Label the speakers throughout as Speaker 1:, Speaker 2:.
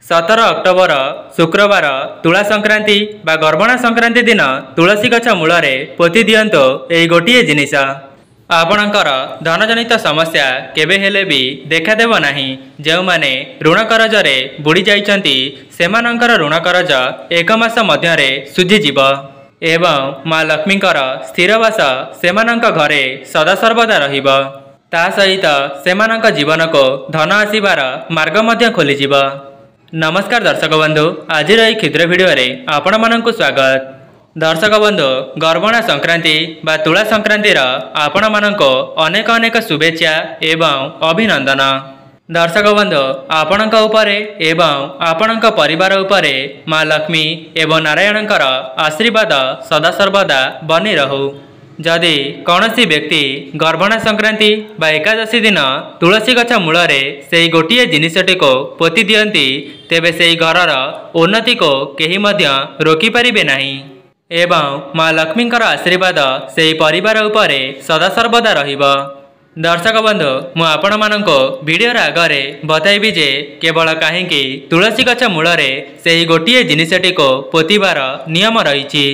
Speaker 1: 17 October शुक्रवार तुला संक्रांति बा गर्भणा संक्रांति दिन तुलसी गछ मूलरे पोति दियंतो एई गोटिए जिनिस आपणकर धनजनित समस्या केबे हेले भी देखादेव नाही। जो माने ऋण करजरे बुड़ी जाइछंती सेमानंकर ऋण करज एक मास मध्यरे सुझीजीव एवं माँ लक्ष्मीकर स्थिरवास सेमानंक घरे सदासर्वदा रहिब। ता सहित सेमानंक जीवन को धन आसीबार मार्ग मध्य खोलीजिव। नमस्कार दर्शक बंधु, आज क्षुद्र भिडियो रे आपण मानकु स्वागत। दर्शक बंधु, गर्भणा संक्रांति बा तुला संक्रांतिर आपण मानको अनेक अनेक शुभेच्छा एवं अभिनंदन। दर्शक बंधु, आपणक उपरे एवं आपणक परिवार उपरे माँ लक्ष्मी एवं नारायणकर आशीर्वाद सदासर्वदा बनी रहू। जदि कौनसी व्यक्ति गर्भणा संक्रांति बा एकादशी दिन तुलसी गछ मूलरे से गोटे जिनिसटी को पोति दियंती तेबे से घरर उन्नति को केही मध्य रोकी परिबे नाही एवं माँ लक्ष्मीकर आशीर्वाद से परिवार उपरे सदासर्वदा रहिबो। दर्शक बंधु, मु आपण मानको वीडियो आगरे बताइबी जे केवल काहेकि तुलसी गछ मूलरे से गोटे जिनिसटी को पोतिबार नियम रही।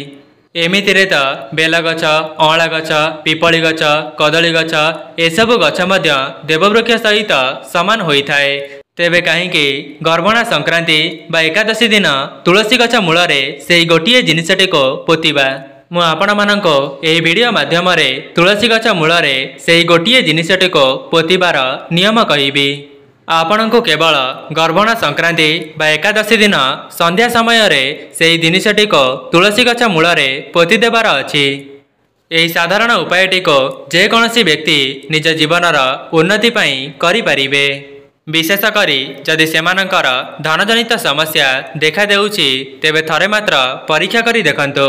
Speaker 1: एमितिरे तो बेल गछ, अँला गछ, पिपली गछ, कदली गछ एसबु गछ मध्य देववृक्ष सहित समान होइथाए। तेबे काहेकि गर्भणा संक्रांति बा एकादशी दिन तुलसी गछ मूलरे से गोटे जिनिसटी को पोतिबा। मु आपण मानको एही वीडियो माध्यम रे तुलसी गछ मूलरे से गोटे जिनिसटी को पोतिबार नियम कहिबी। आपणको केवल गर्भणा संक्रांति बा एकादशी दिन संध्या समय रे से जिनिसटी को तुलसी गछ मूलरे पोति देबार अछि। एही साधारण उपायटी को जेकोसी व्यक्ति निज जीवनर उन्नति पई करि परिबे। विशेष करी जदि सेमानंकर धनजनित समस्या देखा देउछि तेबे थरे मात्र परीक्षा करी देखंतो।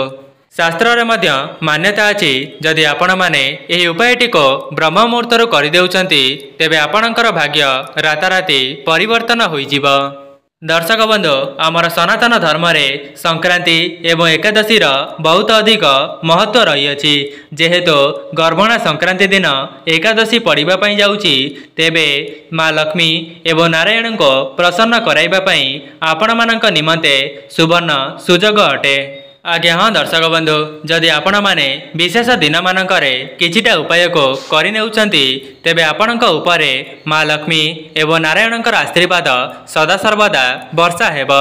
Speaker 1: शास्त्र रे मध्य मान्यता अछि जदि आपण माने एही उपायटी को ब्रह्म मुहूर्त करि देउछंती तेबे आपणकर भाग्य राताराती परिवर्तन होइजिव। दर्शक बंधु, आमर सनातन धर्म रे संक्रांति एवं एकादशी बहुत अधिक महत्व रही अछि। जेहेतु गर्भणा संक्रांति दिन एकादशी पड़िबा पई जाउछि तेबे माँ लक्ष्मी एवं नारायण को प्रसन्न कराइबा पई आपण मानक निमंते सुवर्ण सुजोग अटे। आज्ञा हाँ दर्शक बंधु, जदि आपण माने विशेष दिन मानकरे किछिटा उपाय को करि नेउछंती तेबे आपणक उपरे माँ लक्ष्मी एवं नारायणकर आशीर्वाद सदासर्वदा वर्षा हेब।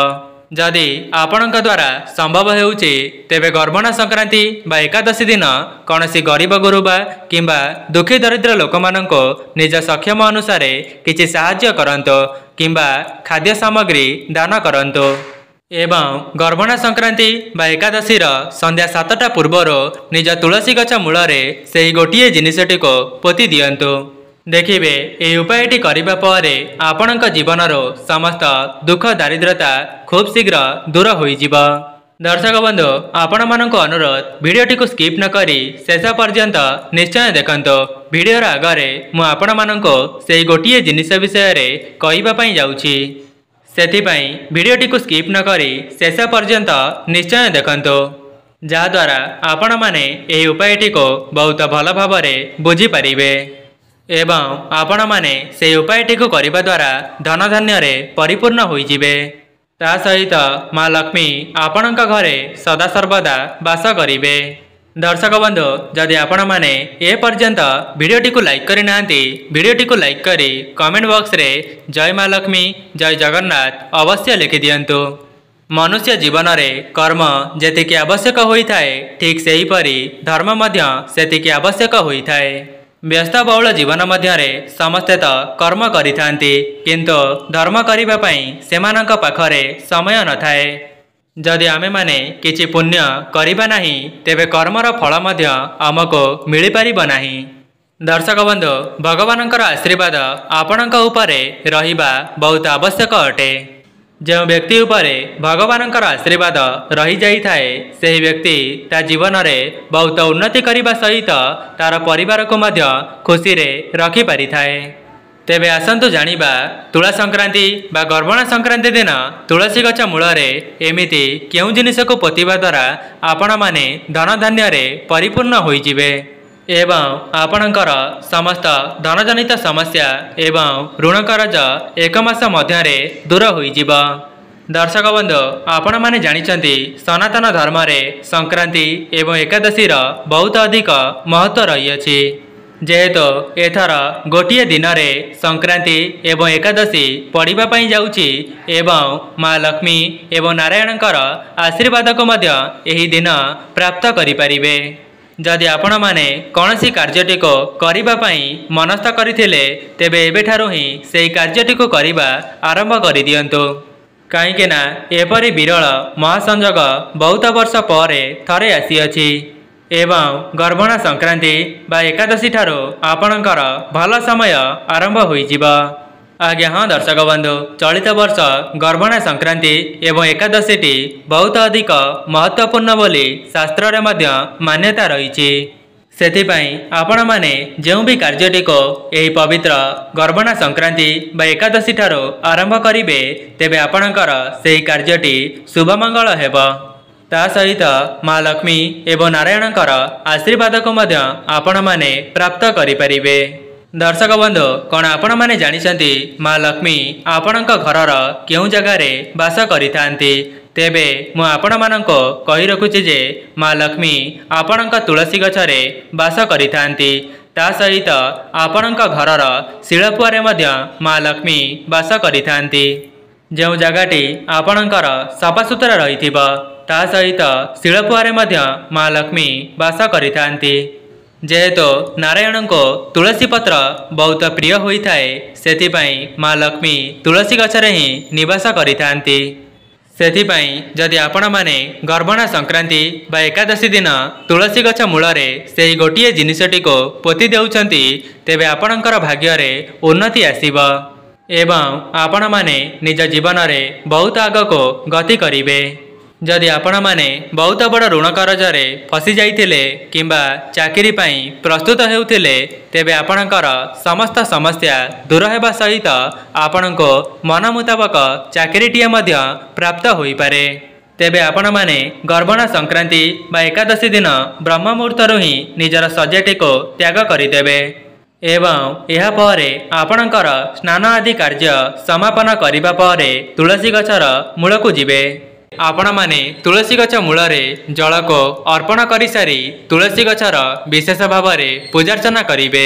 Speaker 1: जदि आपणक द्वारा संभव हेउछि तेबे गर्भणा संक्रांति बा एकादशी दिन कौनसी गरीब गुरुबा किंबा दुखी दरिद्र लोक माननको निज सक्षम अनुसार किछि साहाय्य करंतो किंबा खाद्य सामग्री दान करंतो एवं गर्भणा संक्रांति बा एकादशी संध्या 7टा पूर्वर निज तुलसी गछ मूलरे से गोटे जिनिसटी को पोति दियंतु। देखिबे एही उपायटी करिबा परे आपणक जीवनर समस्त दुख दारिद्रता खूब शीघ्र दूर होइजिब। दर्शक बंधु, आपण मानक अनुरोध वीडियोटी को स्किप न करी शेष पर्यंत निश्चय देखंतो। वीडियोर आगरे मु आपण मानको से गोटे जिनिस विषय रे कहिबा पई जाउछि, सेथिपाई वीडियोटी को स्किप न करी शेष पर्यंत निश्चय देखंतो, जहाद्वारा आपण माने एही उपायटी को बहुत भल भावरे बुझी परिबे एवं आपण माने से उपायटी को करिबा द्वारा धन धान्य रे परिपूर्ण होइजिबे। ता सहित माँ लक्ष्मी आपणक घरे सदासर्वदा वास करिबे। दर्शक बंधु, जदि आपण माने ए पर्यंत वीडियोटी को लाइक करि नांती वीडियोटी को लाइक करी कमेंट बॉक्स रे जय माँ लक्ष्मी जय जगन्नाथ अवश्य लिखि दियंतु। मनुष्य जीवन रे कर्म जेतिकी आवश्यक होइथाए ठीक सेही परी धर्म मध्य सेतिकी आवश्यक होइथाए। व्यस्त बहुल जीवन मध्य रे समस्ते तो कर्म करिथांती किंतु धर्म करिबा पई सेमानक पाखरे समय नथाए। जदि आमे माने किछि पुण्य करिबा नाही तेबे कर्मर फल मध्य आमको मिली परिबो नाही। दर्शक बंधु, भगवानकर आशीर्वाद आपणक उपरे रहिबा बहुत आवश्यक अटे। जो व्यक्ति उपरे भगवानकर आशीर्वाद रही जाइथाए सेही व्यक्ति ता जीवन रे बहुत उन्नति करिबा सहित तार परिवार को मध्य खुशी रे रखि परिथाए। तेबे आसंतु जानिबा तुला संक्रांति बा गर्भणा संक्रांति दिन तुलसी गछ मूलरे एमिति केउ जिनिस को पोतिबा द्वारा आपण माने धन धान्य रे परिपूर्ण होइजिबे एवं आपणकर समस्त धनजनित समस्या एवं ऋण कर्ज एक मास मध्य दूर होइजिब। दर्शक बंधु आपण माने जानिचंती सनातन धर्म रे संक्रांति एवं एकादशी बहुत अधिक महत्व रही अछि। जेहेतु एथर गोटे दिन रे संक्रांति एवं एकादशी पड़िबा पई जाउची एवं माँ लक्ष्मी एवं नारायणकर आशीर्वाद को मध्य एही दिन प्राप्त करि परिबे। जदि आपण माने कौनसी कार्यटी को करिबा पई मनस्थ करथिले तेबे एबेठारु ही सेही कार्यटी को करिबा आरंभ करि दियंतु। कहीं ना एपरी विरल महासंजोग बहुत वर्ष पर थरे आसी अछि एवं गर्भणा संक्रांति बा एकादशी ठारो आपणकर भल समय आरंभ होइजिबा। आज्ञा हाँ दर्शक बंधु चलित वर्ष गर्भणा संक्रांति एवं एकादशी बहुत अधिक महत्वपूर्ण बोली शास्त्र रे मध्य मान्यता रही। सेथिपाई आपण माने जो भी कार्यटी को यही पवित्र गर्भणा संक्रांति बा एकादशी ठारो आरंभ करिवे तेबे आपणकर सेही कार्यटी शुभमंगल हेब। ता सहित माँ लक्ष्मी एवं नारायणकर आशीर्वाद को मध्य आपण माने प्राप्त करि परिबे। दर्शक बंधु कौन आपण माने जानिचंती माँ लक्ष्मी आपणक घरर केउ जगार बास करिथांती? तेबे मु आपण माननको कहि रखुछि जे माँ लक्ष्मी आपणक तुलसी गछरे बास करिथांती। ता सहित आपणक घरर शिलपुआरे मध्य माँ लक्ष्मी बास करिथांती। जो जगाटी आपणकर सफासुतरा रहिथिब ता सहित शिलपुआरे मध्य माँ लक्ष्मी बास करिथांती। जेहेतु नारायण को तुलसी पत्र बहुत प्रिय होता है सेथिपाई माँ लक्ष्मी तुलसी गछरे ही निवास करिथांती। सेथिपाई जदि आपण माने गर्भणा संक्रांति बा एकादशी दिन तुलसी गछ मूलरे सेही गोटिए जिनिसटी को पोति देउछंती तेबे आपणकर भाग्य रे उन्नति आसीब एवं आपण माने निज जीवन रे बहुत आगको गति करिवे। जदि आपण माने बहुत बड़ ऋण करजरे फसी जाइथिले किंबा चाकरी पाई प्रस्तुत हेउथिले तेबे आपणकर समस्त समस्या दूर हेबा सहित आपणको मन मुताबक चाकरीटिए मध्य प्राप्त होई पारे। तेबे आपण माने गर्भणा संक्रांति बा एकादशी दिन ब्रह्म मुहूर्तरु ही निजर सज्जाटी को त्याग करिदेबे एवं यह परे आपणकर स्नान आदि कार्य समापन करिबा परे तुलसी गछर मूलकु जिबे। आपण माने तुलसी गछ मूलरे जल को अर्पण करि सारी तुलसी गछर विशेष भाव में पूजार्चना करिवे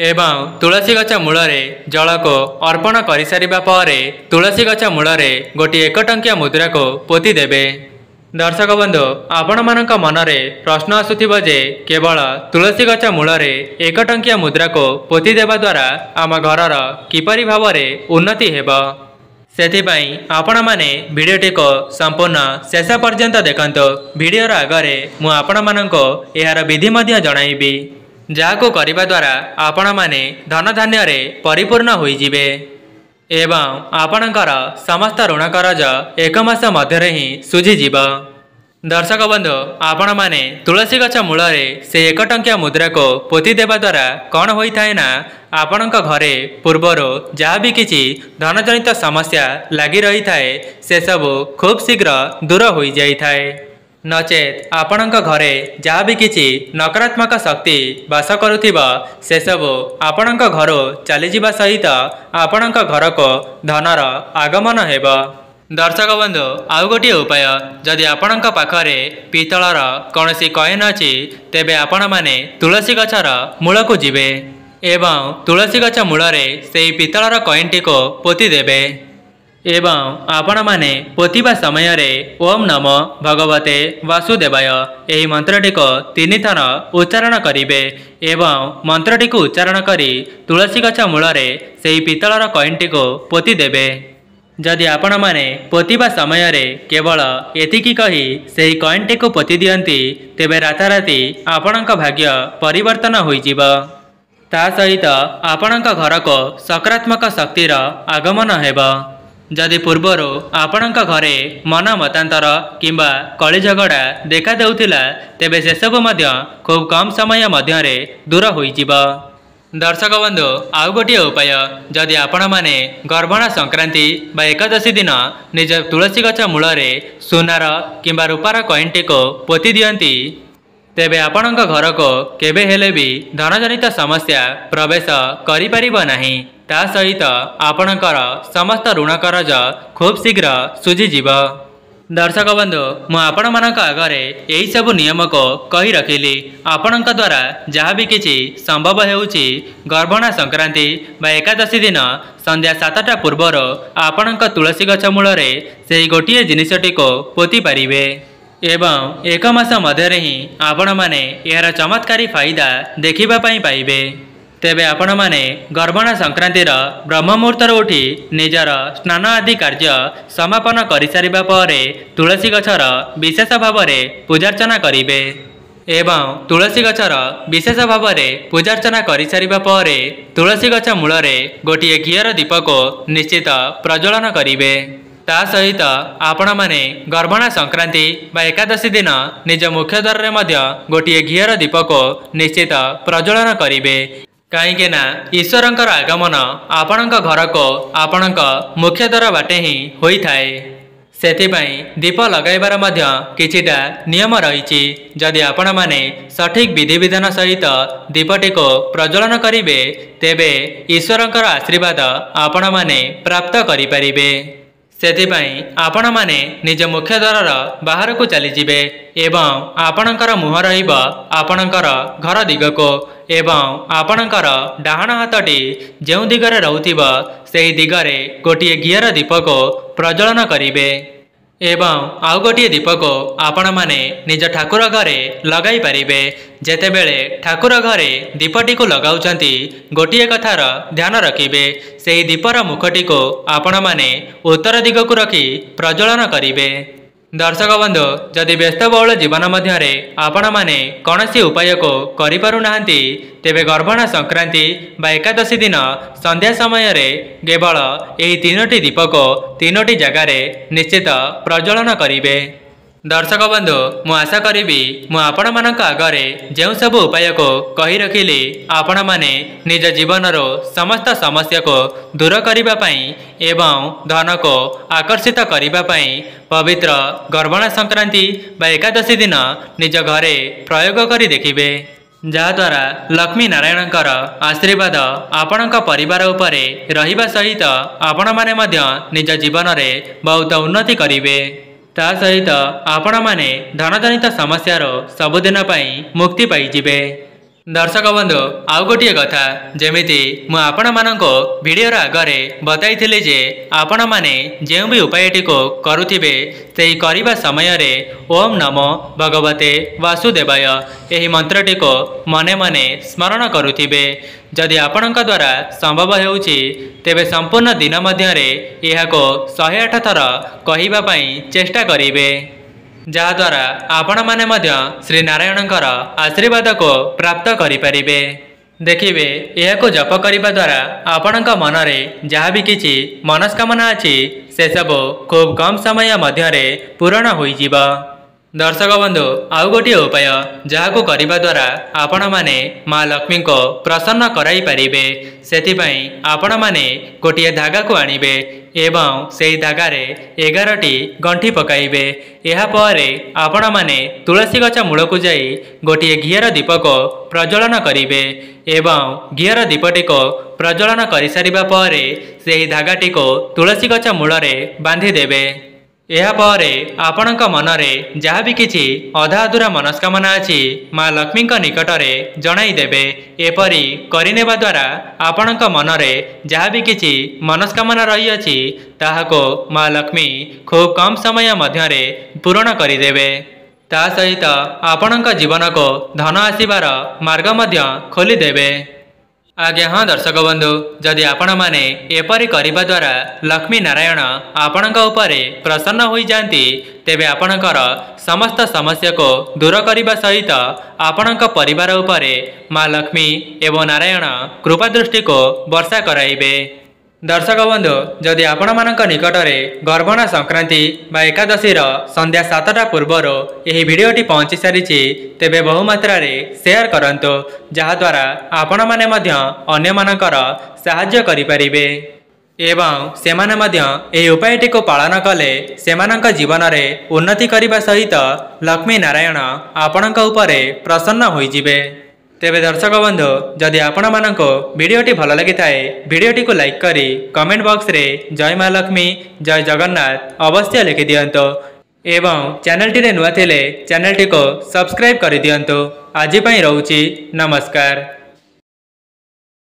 Speaker 1: एवं तुलसी गछ मूलरे जल को अर्पण करि सारिबा परे तुलसी गछ मूलरे गोटे 1 टंकिया मुद्रा को पोति देबे। दर्शक बंधु आपण मानक मनरे प्रश्न आसुथिबो जे केवल तुलसी गछ मूलरे 1 टंकिया मुद्रा को पोति देबा द्वारा आम घरर किपरि भाव में उन्नति हेबो। सेथिपाई आपण माने भिडियोटी को संपूर्ण शेष पर्यंत देखंतो। भिडियोर आगरे मु आपण माननको एहार विधि मध्य जणाइबी जाको करिबा द्वारा आपण माने धन धान्य रे परिपूर्ण होई जिवे एवं आपणकर समस्त ऋण करज 1 मास मध्य ही सुझी जीव। दर्शक बंधु आपण माने तुलसी गछ मूलरे से 1 टंकिया मुद्रा को पोति देबा द्वारा कौन होता है ना आपणक घरे पूर्वरो जहाँ भी किछि धन जनित समस्या लगी रही थाए से सबु खूब शीघ्र दूर हो जाई थाए। नचेत आपणक घरे जहाँ भी किछि नकारात्मक शक्ति बास करुथिबा से सबु आपणक घरो चली जिबा सहित आपणक घर को धनर आगमन हेबा। दर्शक बंधु आउ गोटे उपाय जदि आपणक पाखरे पितलर कौनसी कॉइन अछि तेबे आपण माने तुलसी गछर मूलकु जिवे एवं तुलसी गछ मूलरे सेही पितलर कॉइनटी को पोति देबे एवं आपण माने पोतिबा समय रे ओम नमो भगवते वासुदेवाय एही मंत्रटी को 3 थर उच्चारण करिवे एवं मंत्रटी को उच्चारण करी तुलसी गछ मूलरे सेही पितलर कॉइनटी को पोति देबे। जदि आपण माने पोतिबा समय रे केवल एतिकी कही सेही कॉइनटी को पोति दियंती तेबे राताराती आपणक भाग्य परिवर्तन होई जिवो। ता सहित आपणक घर को सकारात्मक शक्तिर आगमन हेबो। जदि पूर्वरु आपणक घरे मन मतांतर किंबा कली झगड़ा देखा देउथिला तेबे से सब मध्य खूब कम समय मध्य रे दूर होई जिवो। दर्शक बंधु आउ गोटे उपाय जदि आपण माने गर्भणा संक्रांति बा एकादशी दिन निज तुलसी गछ मूलरे सुनार किंबा रूपार कॉइनटी को पोति दियंती तेबे आपणक घर को केबे हेले भी धनजनित समस्या प्रवेश करि परिबो नाही ता सहित आपणकर समस्त ऋण करज खूब शीघ्र सुझीजीव। दर्शक बंधु मु आपण मानक आगरे यही सब नियम को कही रखिली। आपणक द्वारा जहाँ भी किछि संभव हेउछि गर्भणा संक्रांति बा एकादशी दिन संध्या 7टा पूर्वर आपणक तुलसी गछ मूल से गोटे जिनिसटी को पोती पारिबे एवं 1 मास मध्य ही आपण माने यार चमत्कारी फायदा देखिबा पई पाइबे। तेबे आपण माने गर्भणा संक्रांतिर ब्रह्म मुहूर्तर उठी निजर स्नान आदि कार्य समापन करि सारिबा परे तुलसी गछर विशेष भाव में पूजार्चना करिबे एवं तुलसी गछर विशेष भाव में पूजार्चना करि सारिबा परे तुलसी गछ मूल गोटे घीयर दीप को निश्चित प्रज्वलन करिबे। ता सहित आपण माने गर्भणा संक्रांति बा एकादशी दिन निज मुख्य द्वार रे मध्य गोटे घीयर दीप को निश्चित प्रज्वलन करिबे। कहीं ईश्वरंकर आगमन आपणक घर को आपणक मुख्य द्वार बाटे ही होई थाए। सेथिपाई दीप लगाइबार मध्य किछिटा नियम रहिछि। जदि आपण माने सठिक विधि विधान सहित दीपटी को प्रज्वलन करिवे तेबे ईश्वरंकर आशीर्वाद आपण माने प्राप्त करि परिबे। सेथिपाई आपण माने निज मुख्य द्वार बाहर को चली जिबे एवं आपणकर मुह रहिब आपणकर घर दिगको एवं आपणकर डाहाण हाथटी जो दिगरे रहुथिब सेही दिगरे गोटे घीयर दीप को प्रज्वलन करिवे एवं आउ गोटे दीप को आपण माने निज ठाकुर घरे लगाई पारिबे। जेतेबेले ठाकुर घरे दीपटी को लगाउछंती गोटे कथार ध्यान रखिबे सेही दीपर मुखटी को आपण माने उत्तर दिग को रखी प्रज्वलन करिबे। दर्शक बंधु जदि व्यस्तबहुल जीवन मध्य आपण माने कौनसी उपाय को करि पारु नाहंती तेबे गर्भणा संक्रांति बा एकादशी दिन संध्या समय रे केवल एही 3टी दीप को 3टी जगार निश्चित प्रज्वलन करिवे। दर्शक बंधु मु आशा करी मु आपण मानक आगरे जो सब उपाय को कही रखिली आपण माने निज जीवन रो समस्त समस्या को दूर करिबा पई एवं धन को आकर्षित करिबा पई पवित्र गर्भणा संक्रांति बा एकादशी दिन निज घरे प्रयोग करी देखिबे। जहाद्वारा लक्ष्मी नारायणकर आशीर्वाद आपणक परिवार उपरे रहिबा सहित आपण माने मध्य निज जीवन रे बहुत उन्नति करिवे। ता सहित आपण माने धनजनित समस्यार सबुदिन पई मुक्ति पाइजिबे। दर्शक बंधु आउ गोटे कथा जेमिति मु आपण मानको वीडियो आगरे बताइथिले जे आपण माने जेउ भी उपायटी को करुथिबे सेही करिबा समय रे ओम नमो भगवते वासुदेवाय एही मंत्रटी को मने मने स्मरण करुथिबे। जदि आपणक द्वारा संभव हेउछि तेबे संपूर्ण दिन मध्य रे एहाको 108 थर कहिबा पई चेष्टा करिवे जहाद्वारा आपण माने मध्य श्री नारायणकर आशीर्वाद को प्राप्त करि परिबे। देखिबे एहाको जप करिबा द्वारा आपणक मन रे जहाँ भी किछि मनस्कामना अछि से सब खूब कम समय मध्य रे पूर्ण होई जिवो। दर्शक बंधु आउ गोटे उपाय जहाको करिबा द्वारा आपण माने माँ लक्ष्मी को प्रसन्न कराई पारिबे। सेथिपाई आपण माने गोटे धागा को आनिबे एवं सेही धागारे 11टी गंठी पकाइबे। एहा परे आपण माने तुलसी गछ मूल को जाई गोटे घीयर दीप को प्रज्वलन करिबे एवं घीयर दीपटी को प्रज्वलन करि सारिबा परे सेही धागाटी को तुलसी गछ मूल रे बांधी देबे। एहा परे आपणक मन रे जहाँ भी किछि अधा अधूरा मनस्कामना अछि माँ लक्ष्मी निकट रे जणाई देबे। एपरि करिनेबा द्वारा आपणक मन रे जहाँ भी किछि मनस्कामना रही अछि ताहाको माँ लक्ष्मी खूब कम समय मध्य रे पूर्ण करिदेबे। ता सहित आपणक जीवन को धन आसीबार मार्ग मध्य खोली देबे। आज्ञा हाँ दर्शक बंधु जदि आपण माने एपरि करिबा द्वारा लक्ष्मी नारायण आपणक उपरे प्रसन्न होई जांती तेबे आपणकर समस्त समस्या को दूर करिबा सहित आपणक परिवार उपरे माँ लक्ष्मी एवं नारायण कृपा दृष्टि को वर्षा कराइबे। दर्शक बंधु जदि आपण मानक निकट में गर्भणा संक्रांति बा एकादशी संध्या 7टा पूर्वर यही वीडियोटी पहुंची सारी तेबे बहुमात्रा रे शेयर करंतु जहाद्वारा आपण माने मध्य अन्य मानकर साहाय्य करि परिबे एवं सेमाने मध्य एही उपायटी को पालन कले सेमानक जीवन रे उन्नति करिबा सहित लक्ष्मी नारायण आपणक उपरे प्रसन्न होई जिवे। तेबे दर्शक बंधु जदि आपण मानक वीडियोटी भल लगी थाए वीडियोटी को लाइक करी कमेंट बॉक्स रे जय माँ लक्ष्मी जय जगन्नाथ अवश्य लिखि दियंतो एवं चैनल टी नुआ थिले चैनल टी को सब्सक्राइब कर दियंतो। आज पई रहउची नमस्कार।